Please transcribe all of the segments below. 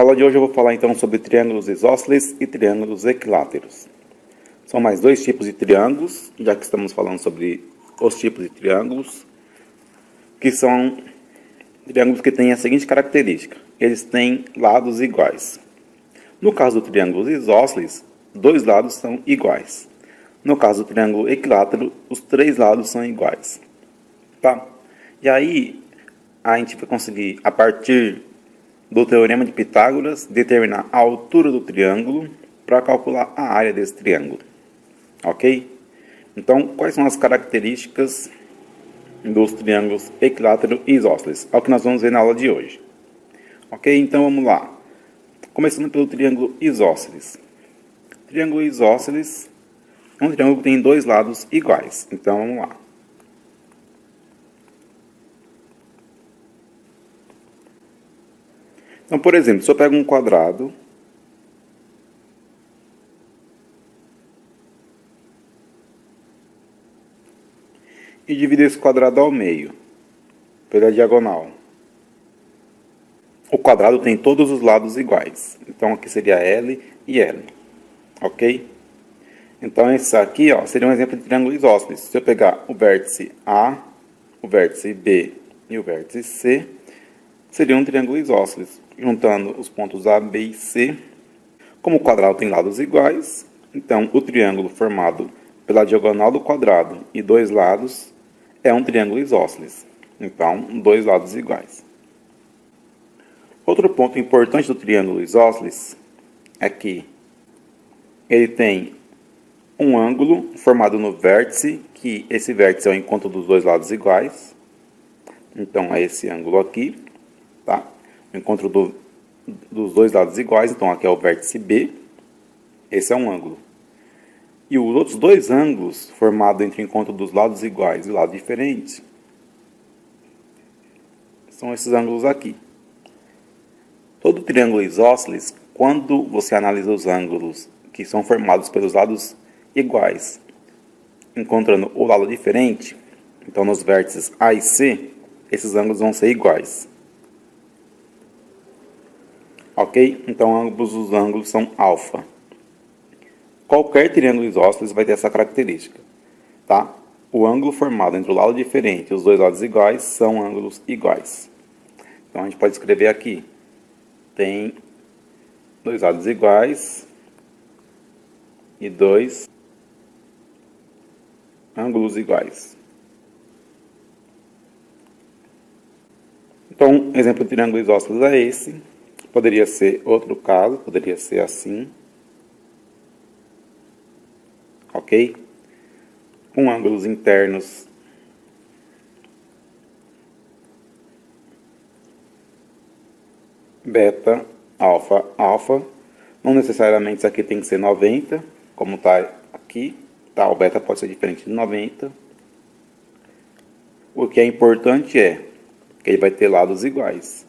aula de hoje eu vou falar então sobre triângulos isósceles e triângulos equiláteros. São mais dois tipos de triângulos, já que estamos falando sobre os tipos de triângulos, que são triângulos que têm a seguinte característica: eles têm lados iguais. No caso do triângulo isósceles, dois lados são iguais. No caso do triângulo equilátero, os três lados são iguais. Tá? E aí, a gente vai conseguir, a partir do Teorema de Pitágoras, determinar a altura do triângulo para calcular a área desse triângulo. Ok? Então, quais são as características dos triângulos equilátero e isósceles? É o que nós vamos ver na aula de hoje. Ok? Então, vamos lá. Começando pelo triângulo isósceles. Triângulo isósceles é um triângulo que tem dois lados iguais. Então, vamos lá. Então, por exemplo, se eu pego um quadrado e divido esse quadrado ao meio, pela diagonal, o quadrado tem todos os lados iguais. Então, aqui seria L e L. Ok? Então, esse aqui seria um exemplo de triângulo isósceles. Se eu pegar o vértice A, o vértice B e o vértice C, seria um triângulo isósceles. Juntando os pontos A, B e C, como o quadrado tem lados iguais, então o triângulo formado pela diagonal do quadrado e dois lados é um triângulo isósceles. Então, dois lados iguais. Outro ponto importante do triângulo isósceles é que ele tem um ângulo formado no vértice, que esse vértice é o encontro dos dois lados iguais. Então, é esse ângulo aqui, tá? O encontro dos dois lados iguais, então aqui é o vértice B, esse é um ângulo. E os outros dois ângulos formados entre o encontro dos lados iguais e lados diferentes são esses ângulos aqui. Todo triângulo isósceles, quando você analisa os ângulos que são formados pelos lados iguais, encontrando o lado diferente, então nos vértices A e C, esses ângulos vão ser iguais. Ok? Então, ambos os ângulos são alfa. Qualquer triângulo isósceles vai ter essa característica. Tá? O ângulo formado entre o lado diferente e os dois lados iguais são ângulos iguais. Então, a gente pode escrever aqui. Tem dois lados iguais e dois ângulos iguais. Então, exemplo de triângulo isósceles é esse. Poderia ser outro caso, poderia ser assim. Ok? Com ângulos internos beta, alfa, alfa. Não necessariamente isso aqui tem que ser 90, como está aqui. Tá? O beta pode ser diferente de 90. O que é importante é que ele vai ter lados iguais.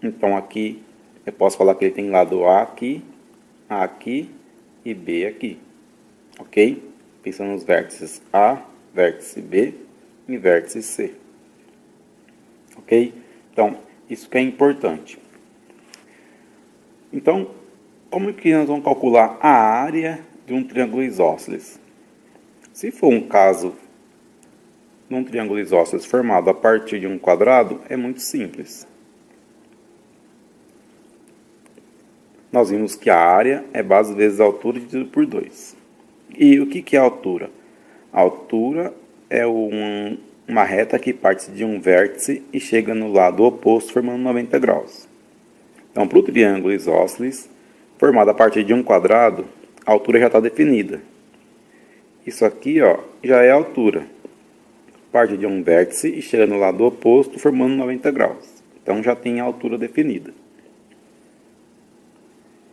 Então, aqui eu posso falar que ele tem lado A aqui e B aqui. Ok? Pensando nos vértices A, vértice B e vértice C. Ok? Então, isso que é importante. Então, como que nós vamos calcular a área de um triângulo isósceles? Se for um caso de um triângulo isósceles formado a partir de um quadrado, é muito simples. Nós vimos que a área é base vezes a altura dividido por 2. E o que é a altura? A altura é uma reta que parte de um vértice e chega no lado oposto, formando 90 graus. Então, para o triângulo isósceles, formado a partir de um quadrado, a altura já está definida. Isso aqui já é a altura. Parte de um vértice e chega no lado oposto, formando 90 graus. Então, já tem a altura definida.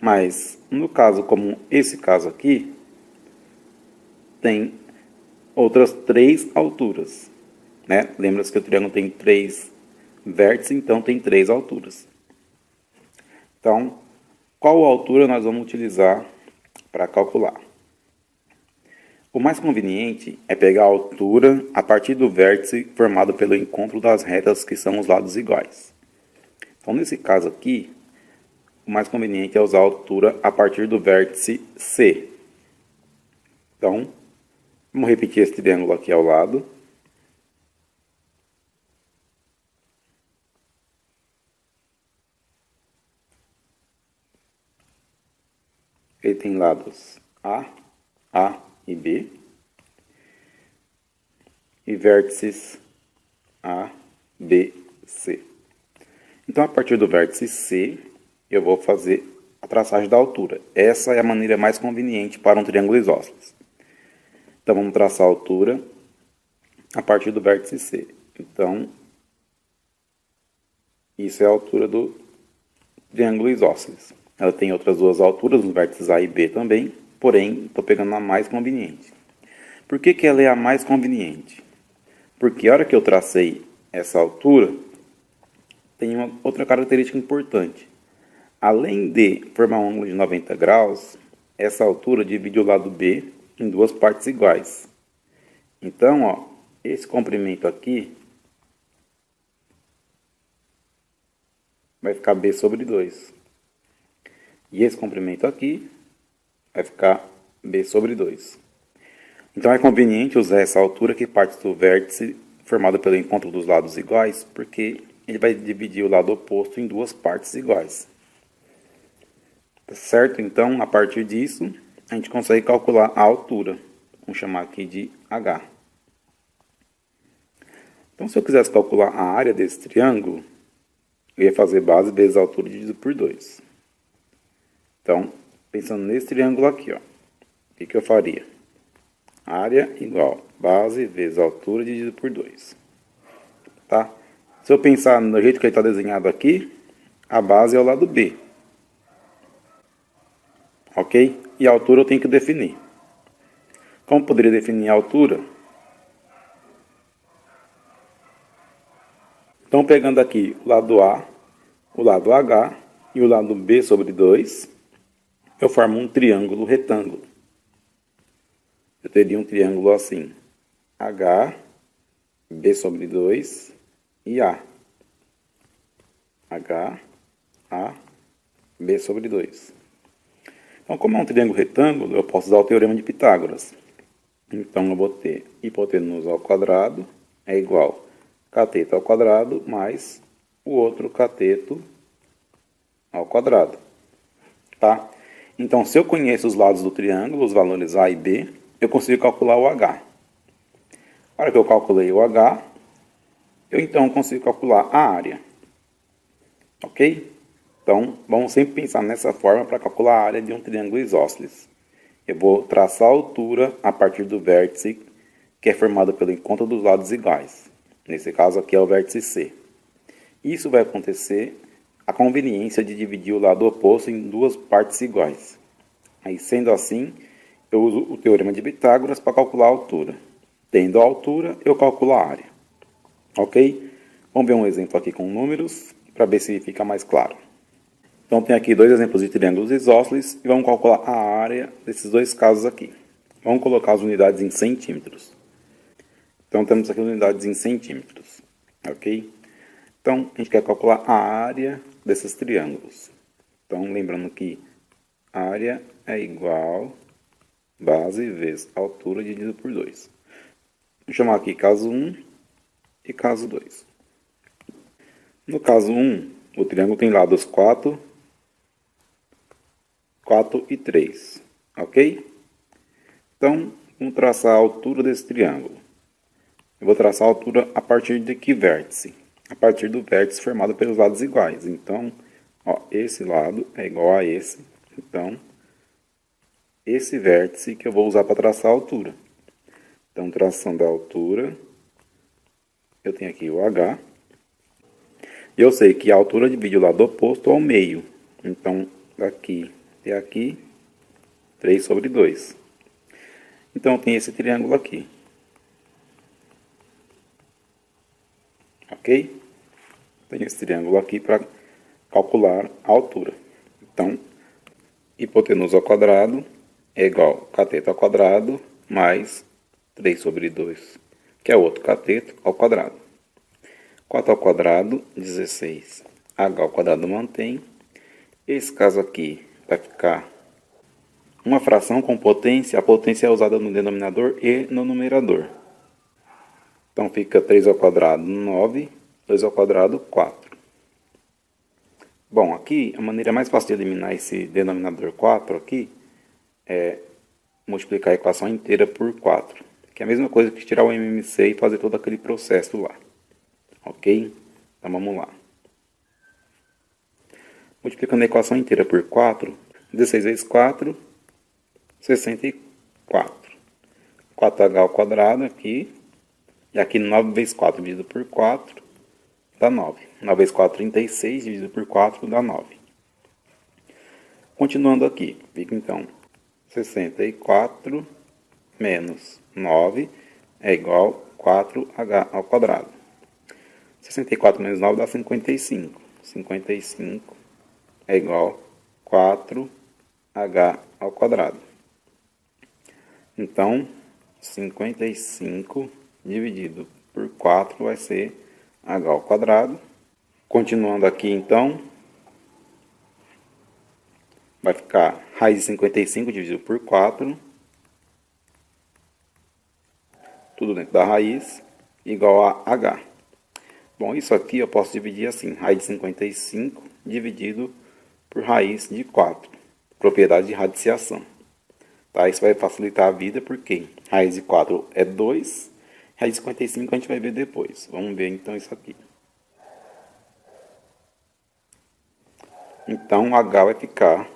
Mas, no caso como esse caso aqui, tem outras três alturas. Né? Lembra-se que o triângulo tem três vértices, então tem três alturas. Então, qual altura nós vamos utilizar para calcular? O mais conveniente é pegar a altura a partir do vértice formado pelo encontro das retas que são os lados iguais. Então, nesse caso aqui, o mais conveniente é usar a altura a partir do vértice C. Então, vamos repetir esse triângulo aqui ao lado. Ele tem lados A e B. E vértices A, B, C. Então, a partir do vértice C, eu vou fazer a traçagem da altura. Essa é a maneira mais conveniente para um triângulo isósceles. Então, vamos traçar a altura a partir do vértice C. Então, isso é a altura do triângulo isósceles. Ela tem outras duas alturas, nos vértices A e B também, porém, estou pegando a mais conveniente. Por que ela é a mais conveniente? Porque a hora que eu tracei essa altura, tem uma outra característica importante. Além de formar um ângulo de 90 graus, essa altura divide o lado B em duas partes iguais. Então, ó, esse comprimento aqui vai ficar B sobre 2. E esse comprimento aqui vai ficar B sobre 2. Então, é conveniente usar essa altura que parte do vértice formado pelo encontro dos lados iguais, porque ele vai dividir o lado oposto em duas partes iguais. Tá certo? Então, a partir disso, a gente consegue calcular a altura. Vamos chamar aqui de H. Então, se eu quisesse calcular a área desse triângulo, eu ia fazer base vezes a altura dividido por 2. Então, pensando nesse triângulo aqui, ó, o que eu faria? Área igual base vezes altura dividido por 2. Tá? Se eu pensar no jeito que ele está desenhado aqui, a base é o lado B. Ok? E a altura eu tenho que definir. Como poderia definir a altura? Então, pegando aqui o lado A, o lado H e o lado B sobre 2, eu formo um triângulo retângulo. Eu teria um triângulo assim, H, B sobre 2 e A. H, A, B sobre 2. Então, como é um triângulo retângulo, eu posso usar o teorema de Pitágoras. Então, eu vou ter hipotenusa ao quadrado é igual cateto ao quadrado mais o outro cateto ao quadrado. Tá? Então, se eu conheço os lados do triângulo, os valores A e B, eu consigo calcular o H. Na hora que eu calculei o H, eu então consigo calcular a área. Ok? Então, vamos sempre pensar nessa forma para calcular a área de um triângulo isósceles. Eu vou traçar a altura a partir do vértice que é formado pelo encontro dos lados iguais. Nesse caso aqui é o vértice C. Isso vai acontecer a conveniência de dividir o lado oposto em duas partes iguais. Aí, sendo assim, eu uso o teorema de Pitágoras para calcular a altura. Tendo a altura, eu calculo a área. Ok? Vamos ver um exemplo aqui com números, para ver se fica mais claro. Então, tem aqui dois exemplos de triângulos isósceles e vamos calcular a área desses dois casos aqui. Vamos colocar as unidades em centímetros. Então, temos aqui unidades em centímetros. Ok? Então, a gente quer calcular a área desses triângulos. Então, lembrando que área é igual base vezes altura dividido por 2. Vou chamar aqui caso 1 e caso 2. No caso 1, o triângulo tem lados 4 e 3. Ok? Então, vamos traçar a altura desse triângulo. Eu vou traçar a altura a partir de que vértice? A partir do vértice formado pelos lados iguais. Então, ó, esse lado é igual a esse. Então, esse vértice que eu vou usar para traçar a altura. Então, traçando a altura, eu tenho aqui o H. E eu sei que a altura divide o lado oposto ao meio. Então, daqui até aqui, 3 sobre 2. Então, tem esse triângulo aqui. Ok? Tenho esse triângulo aqui para calcular a altura. Então, hipotenusa ao quadrado é igual a cateto ao quadrado mais 3 sobre 2, que é outro cateto ao quadrado. 4 ao quadrado, 16. H ao quadrado mantém. Esse caso aqui vai ficar uma fração com potência. A potência é usada no denominador e no numerador. Então fica 3 ao quadrado, 9, 2 ao quadrado, 4. Bom, aqui a maneira mais fácil de eliminar esse denominador 4 aqui é multiplicar a equação inteira por 4, que é a mesma coisa que tirar o MMC e fazer todo aquele processo lá. Ok? Então vamos lá. Multiplicando a equação inteira por 4, 16 vezes 4, 64. 4h ao quadrado aqui. E aqui 9 vezes 4 dividido por 4 dá 9. 9 vezes 4, 36, dividido por 4 dá 9. Continuando aqui, fica então 64 menos 9 é igual a 4h ao quadrado. 64 menos 9 dá 55. 55 é igual a 4h ao quadrado. Então, 55 dividido por 4 vai ser h ao quadrado. Continuando aqui, então, vai ficar raiz de 55 dividido por 4, tudo dentro da raiz, igual a h. Bom, isso aqui eu posso dividir assim, raiz de 55 dividido por raiz de 4, propriedade de radiciação. Tá? Isso vai facilitar a vida, porque raiz de 4 é 2, raiz de 55 a gente vai ver depois. Vamos ver então isso aqui. Então, h vai ficar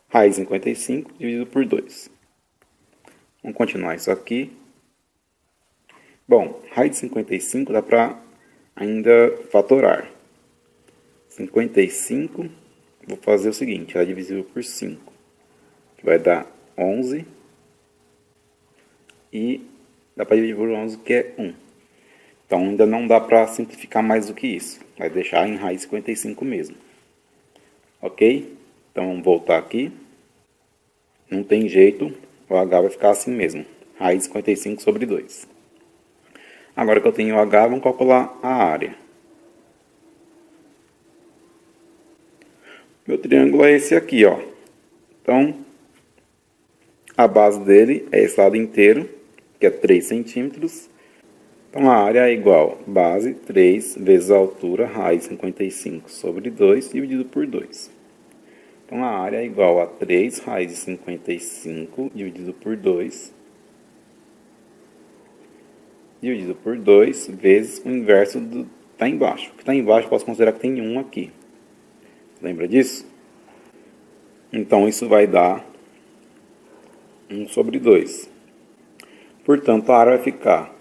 raiz de 55 dividido por 2. Vamos continuar isso aqui. Bom, raiz de 55 dá para ainda fatorar. 55, vou fazer o seguinte, ela é divisível por 5, que vai dar 11. E dá para dividir por 11, que é 1. Então ainda não dá para simplificar mais do que isso. Vai deixar em raiz 55 mesmo. Ok? Então vamos voltar aqui. Não tem jeito, o h vai ficar assim mesmo. Raiz 55 sobre 2. Agora que eu tenho o h, vamos calcular a área. Meu triângulo é esse aqui, ó. Então, a base dele é esse lado inteiro, que é 3 centímetros. Então, a área é igual a base 3 vezes a altura, raiz 55 sobre 2, dividido por 2. Então, a área é igual a 3 raiz de 55 dividido por 2, dividido por 2, vezes o inverso do que está embaixo. O que está embaixo eu posso considerar que tem 1 aqui. Lembra disso? Então, isso vai dar 1 sobre 2. Portanto, a área vai ficar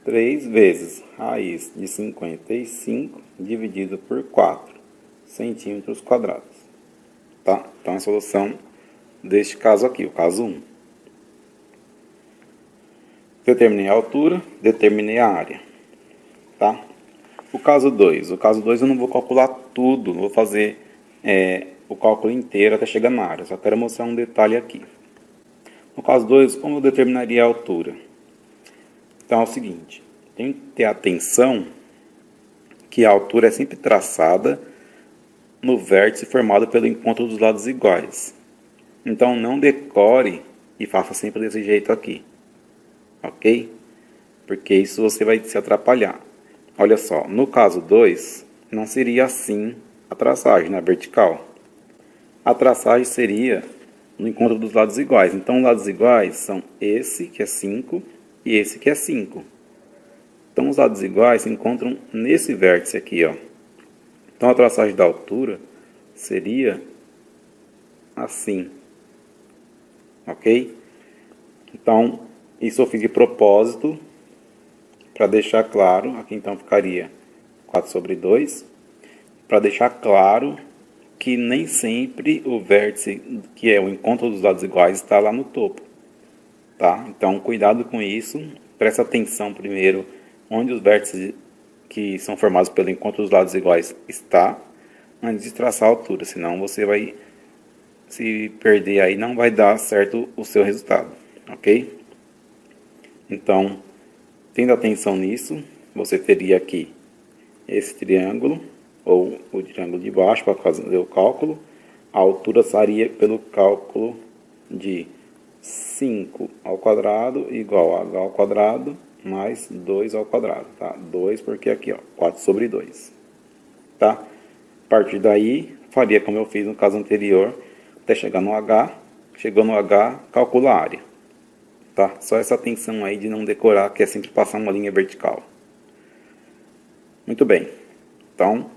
3 vezes raiz de 55 dividido por 4 centímetros quadrados. Tá? Então, é a solução deste caso aqui, o caso 1. Determinei a altura, determinei a área. Tá? O caso 2. O caso 2 eu não vou calcular tudo, não vou fazer o cálculo inteiro até chegar na área. Só quero mostrar um detalhe aqui. No caso 2, como eu determinaria a altura? Então é o seguinte, tem que ter atenção que a altura é sempre traçada no vértice formado pelo encontro dos lados iguais. Então não decore e faça sempre desse jeito aqui. Ok? Porque isso você vai se atrapalhar. Olha só, no caso 2, não seria assim a traçagem na vertical. A traçagem seria no encontro dos lados iguais. Então, os lados iguais são esse, que é 5, e esse, que é 5. Então, os lados iguais se encontram nesse vértice aqui, ó. Então, a traçagem da altura seria assim. Ok? Então, isso eu fiz de propósito, para deixar claro. Aqui, então, ficaria 4 sobre 2. Para deixar claro que nem sempre o vértice, que é o encontro dos lados iguais, está lá no topo. Tá? Então, cuidado com isso. Presta atenção primeiro onde os vértices que são formados pelo encontro dos lados iguais está, antes de traçar a altura. Senão você vai se perder aí, não vai dar certo o seu resultado. Ok? Então, tendo atenção nisso, você teria aqui esse triângulo, ou o triângulo de baixo, para fazer o cálculo, a altura seria pelo cálculo de 5 ao quadrado igual a h ao quadrado mais 2 ao quadrado, tá? 2 porque aqui, ó, 4 sobre 2, tá? A partir daí, faria como eu fiz no caso anterior, até chegar no h. Chegou no h, calcula a área, tá? Só essa atenção aí de não decorar, que é sempre passar uma linha vertical. Muito bem. Então,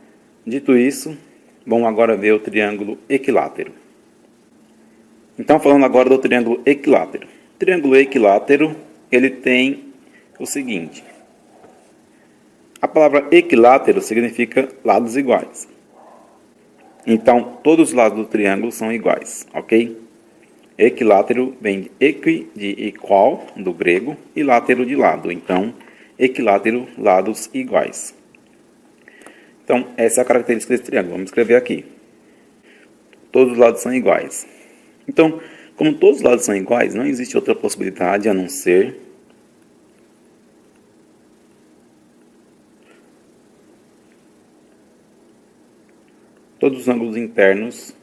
dito isso, vamos agora ver o triângulo equilátero. Então, falando agora do triângulo equilátero. O triângulo equilátero, ele tem o seguinte. A palavra equilátero significa lados iguais. Então, todos os lados do triângulo são iguais, ok? Equilátero vem de equi, de igual, do grego, e látero de lado. Então, equilátero, lados iguais. Então, essa é a característica desse triângulo. Vamos escrever aqui. Todos os lados são iguais. Então, como todos os lados são iguais, não existe outra possibilidade a não ser todos os ângulos internos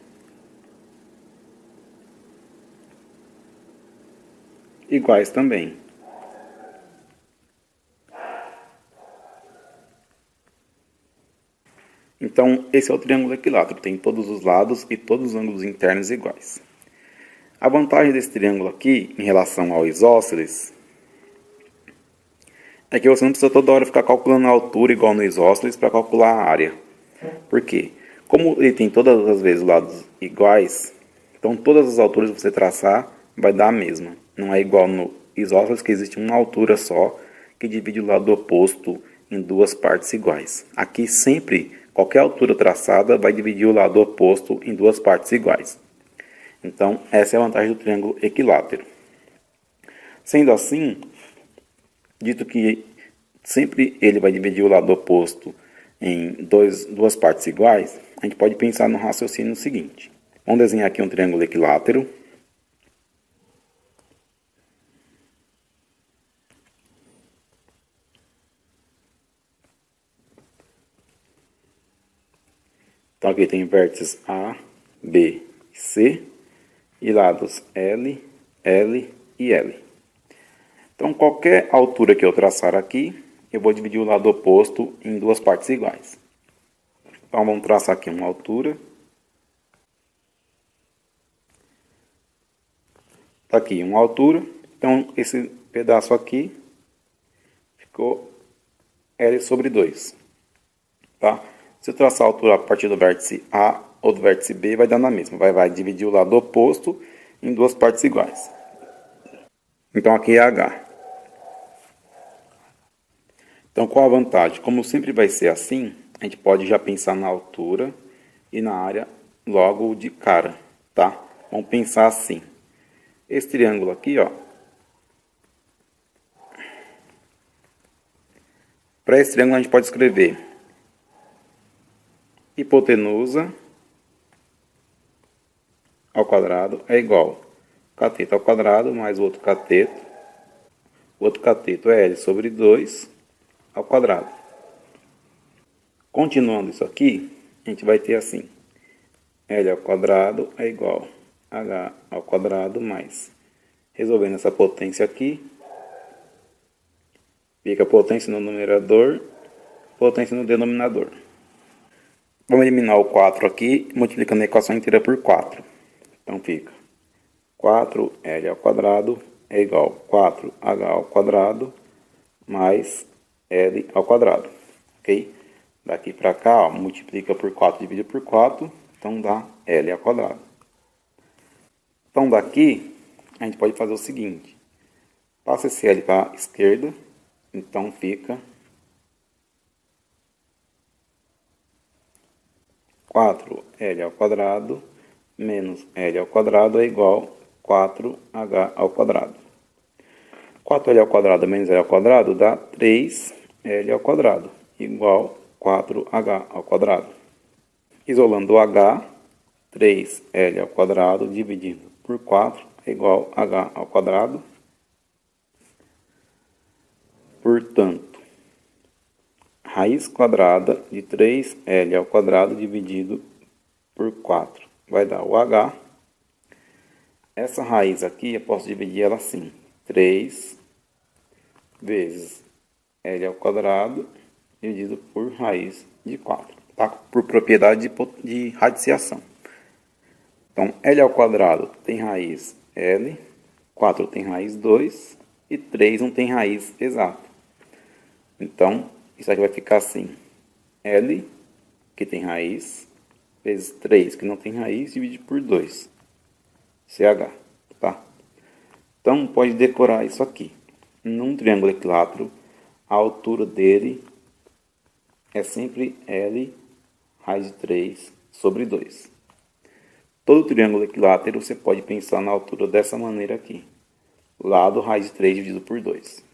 iguais também. Então, esse é o triângulo equilátero, tem todos os lados e todos os ângulos internos iguais. A vantagem desse triângulo aqui, em relação ao isósceles, é que você não precisa toda hora ficar calculando a altura igual no isósceles para calcular a área. Por quê? Como ele tem todas as vezes lados iguais, então todas as alturas que você traçar vai dar a mesma. Não é igual no isósceles, que existe uma altura só que divide o lado oposto em duas partes iguais. Aqui sempre, qualquer altura traçada vai dividir o lado oposto em duas partes iguais. Então, essa é a vantagem do triângulo equilátero. Sendo assim, dito que sempre ele vai dividir o lado oposto em duas partes iguais, a gente pode pensar no raciocínio seguinte. Vamos desenhar aqui um triângulo equilátero. Então aqui tem vértices A, B e C e lados L, L e L. Então qualquer altura que eu traçar aqui, eu vou dividir o lado oposto em duas partes iguais. Então vamos traçar aqui uma altura. Está aqui uma altura. Então esse pedaço aqui ficou L sobre 2. Tá? Se eu traçar a altura a partir do vértice A ou do vértice B, vai dar na mesma. Vai dividir o lado oposto em duas partes iguais. Então aqui é H. Então qual a vantagem? Como sempre vai ser assim, a gente pode já pensar na altura e na área logo de cara, tá? Vamos pensar assim. Esse triângulo aqui, ó. Para esse triângulo a gente pode escrever hipotenusa ao quadrado é igual cateto ao quadrado mais o outro cateto. O outro cateto é L sobre 2 ao quadrado. Continuando isso aqui, a gente vai ter assim. L ao quadrado é igual a H ao quadrado mais. Resolvendo essa potência aqui, fica potência no numerador, potência no denominador. Vamos eliminar o 4 aqui, multiplicando a equação inteira por 4. Então fica 4L ao quadrado é igual a 4H ao quadrado mais L ao quadrado. Ok? Daqui para cá, ó, multiplica por 4, divide por 4, então dá L ao quadrado. Então daqui, a gente pode fazer o seguinte. Passa esse L para a esquerda, então fica 4L ao quadrado menos L ao quadrado é igual a 4H ao quadrado. 4L ao quadrado menos L ao quadrado dá 3L ao quadrado, igual a 4H ao quadrado. Isolando o H, 3L ao quadrado dividido por 4 é igual a H ao quadrado. Portanto, raiz quadrada de 3L ao quadrado dividido por 4 vai dar o H. Essa raiz aqui eu posso dividir ela assim: 3 vezes L ao quadrado dividido por raiz de 4, tá? Por propriedade de radiciação. Então, L ao quadrado tem raiz L, 4 tem raiz 2 e 3 não tem raiz exata. Então, isso aqui vai ficar assim: L, que tem raiz, vezes 3, que não tem raiz, dividido por 2. CH, tá? Então, pode decorar isso aqui. Num triângulo equilátero, a altura dele é sempre L raiz de 3 sobre 2. Todo triângulo equilátero você pode pensar na altura dessa maneira aqui. Lado raiz de 3 dividido por 2.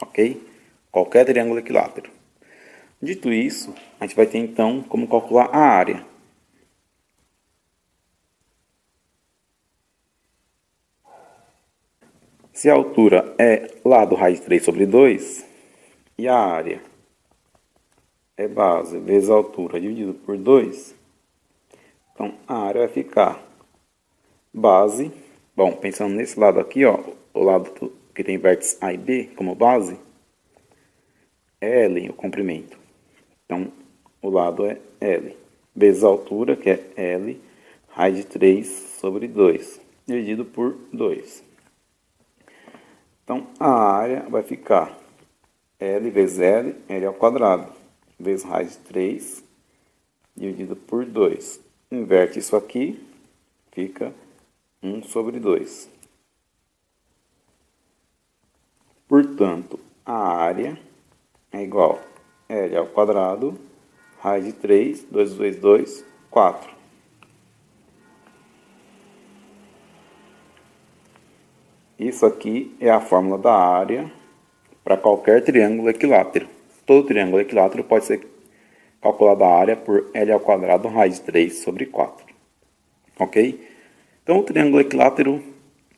Ok? Qualquer triângulo equilátero. Dito isso, a gente vai ter então como calcular a área. Se a altura é lado raiz de 3 sobre 2 e a área é base vezes a altura dividido por 2, então a área vai ficar base. Bom, pensando nesse lado aqui, ó, o lado que tem vértices A e B como base, é L o comprimento. Então, o lado é L, vezes a altura, que é L, raiz de 3 sobre 2, dividido por 2. Então, a área vai ficar L vezes L, L ao quadrado, vezes raiz de 3, dividido por 2. Inverte isso aqui, fica 1 sobre 2. Portanto, a área é igual a L ao quadrado, raiz de 3, 2 vezes 2, 4. Isso aqui é a fórmula da área para qualquer triângulo equilátero. Todo triângulo equilátero pode ser calculado a área por L ao quadrado raiz de 3 sobre 4. Ok? Então, o triângulo equilátero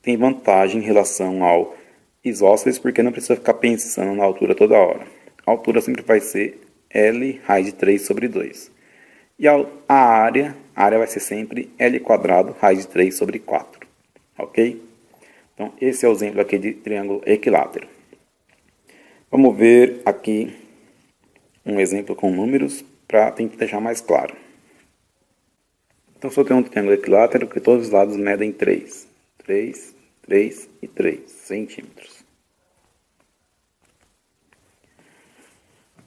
tem vantagem em relação ao isósceles, porque não precisa ficar pensando na altura toda hora. A altura sempre vai ser L raiz de 3 sobre 2. E a área vai ser sempre L quadrado raiz de 3 sobre 4. Ok? Então, esse é o exemplo aqui de triângulo equilátero. Vamos ver aqui um exemplo com números para tentar deixar mais claro. Então, se eu tenho um triângulo equilátero que todos os lados medem 3 e 3 centímetros.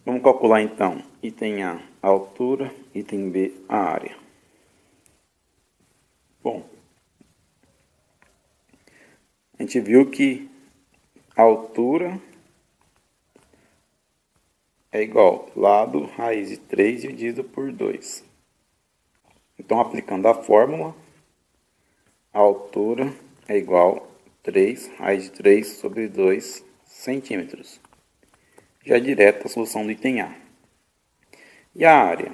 Vamos calcular então item A, a altura, item B, a área. Bom, a gente viu que a altura é igual lado raiz de 3 dividido por 2. Então, aplicando a fórmula, a altura é igual a 3 raiz de 3 sobre 2 centímetros. Já direto a solução do item A. E a área?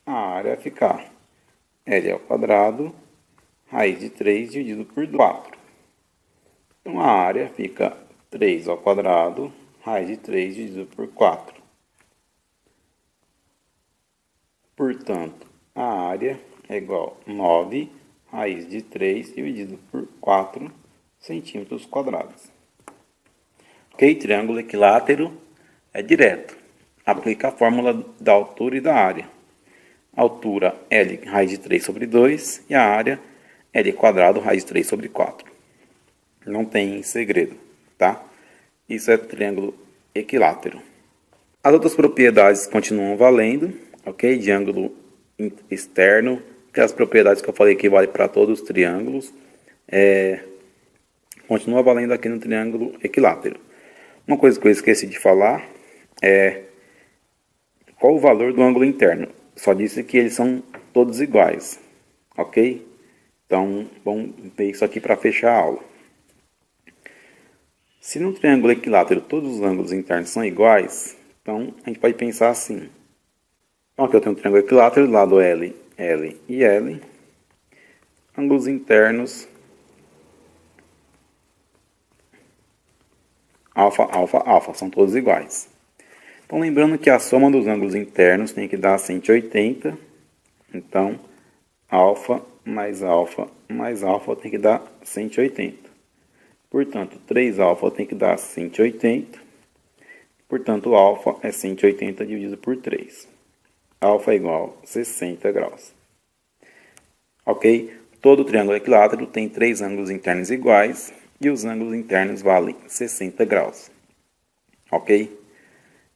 A área vai ficar L ao quadrado, raiz de 3 dividido por 4. Então, a área fica 3 ao quadrado, raiz de 3 dividido por 4. Portanto, a área é igual a 9 raiz de 3 dividido por 4 centímetros quadrados. Ok? Triângulo equilátero é direto. Aplica a fórmula da altura e da área. Altura L raiz de 3 sobre 2 e a área L quadrado raiz de 3 sobre 4. Não tem segredo, tá? Isso é triângulo equilátero. As outras propriedades continuam valendo, ok? De ângulo externo, aquelas propriedades que eu falei que vale para todos os triângulos, continua valendo aqui no triângulo equilátero. Uma coisa que eu esqueci de falar é qual o valor do ângulo interno. Só disse que eles são todos iguais, ok? Então, vamos ver isso aqui para fechar a aula. Se no triângulo equilátero todos os ângulos internos são iguais, então a gente pode pensar assim. Então aqui eu tenho um triângulo equilátero, lado L, L e L. Ângulos internos alfa, alfa, alfa, são todos iguais. Então, lembrando que a soma dos ângulos internos tem que dar 180. Então, alfa mais alfa mais alfa tem que dar 180. Portanto, 3α tem que dar 180. Portanto, alfa é 180 dividido por 3. Alfa é igual a 60 graus. Ok? Todo triângulo equilátero tem 3 ângulos internos iguais e os ângulos internos valem 60 graus. Ok?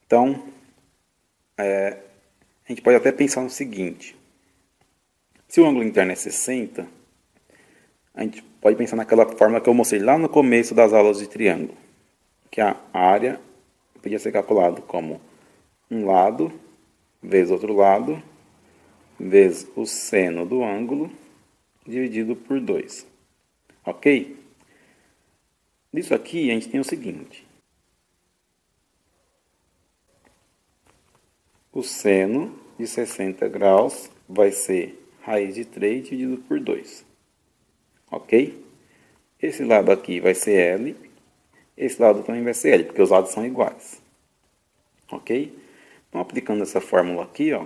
Então, a gente pode até pensar no seguinte. Se o ângulo interno é 60, a gente pode pensar naquela fórmula que eu mostrei lá no começo das aulas de triângulo. Que a área podia ser calculado como um lado vezes outro lado vezes o seno do ângulo dividido por 2. Ok? Disso aqui a gente tem o seguinte. O seno de 60 graus vai ser raiz de 3 dividido por 2. Ok? Esse lado aqui vai ser L. Esse lado também vai ser L, porque os lados são iguais. Ok? Então, aplicando essa fórmula aqui, ó,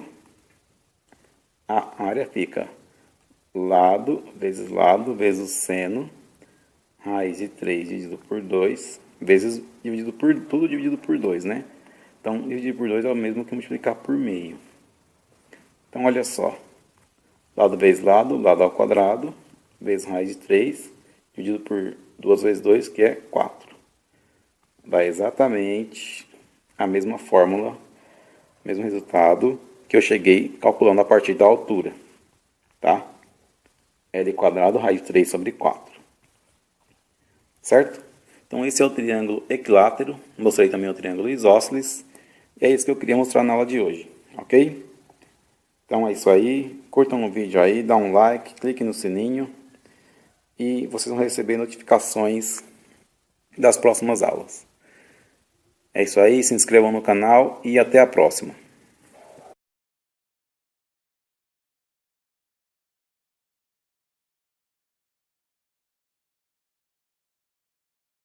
a área fica lado vezes o seno, raiz de 3 dividido por 2, vezes tudo dividido por 2, né? Então, dividir por 2 é o mesmo que multiplicar por meio. Então, olha só. Lado vezes lado ao quadrado, vezes raiz de 3, dividido por 2 vezes 2, que é 4. Dá exatamente a mesma fórmula, mesmo resultado que eu cheguei calculando a partir da altura. Tá? L quadrado, raiz de 3 sobre 4. Certo? Então, esse é o triângulo equilátero. Mostrei também o triângulo isósceles. E é isso que eu queria mostrar na aula de hoje. Ok? Então, é isso aí. Curtam o vídeo aí, dá um like, clique no sininho. E vocês vão receber notificações das próximas aulas. É isso aí. Se inscrevam no canal e até a próxima.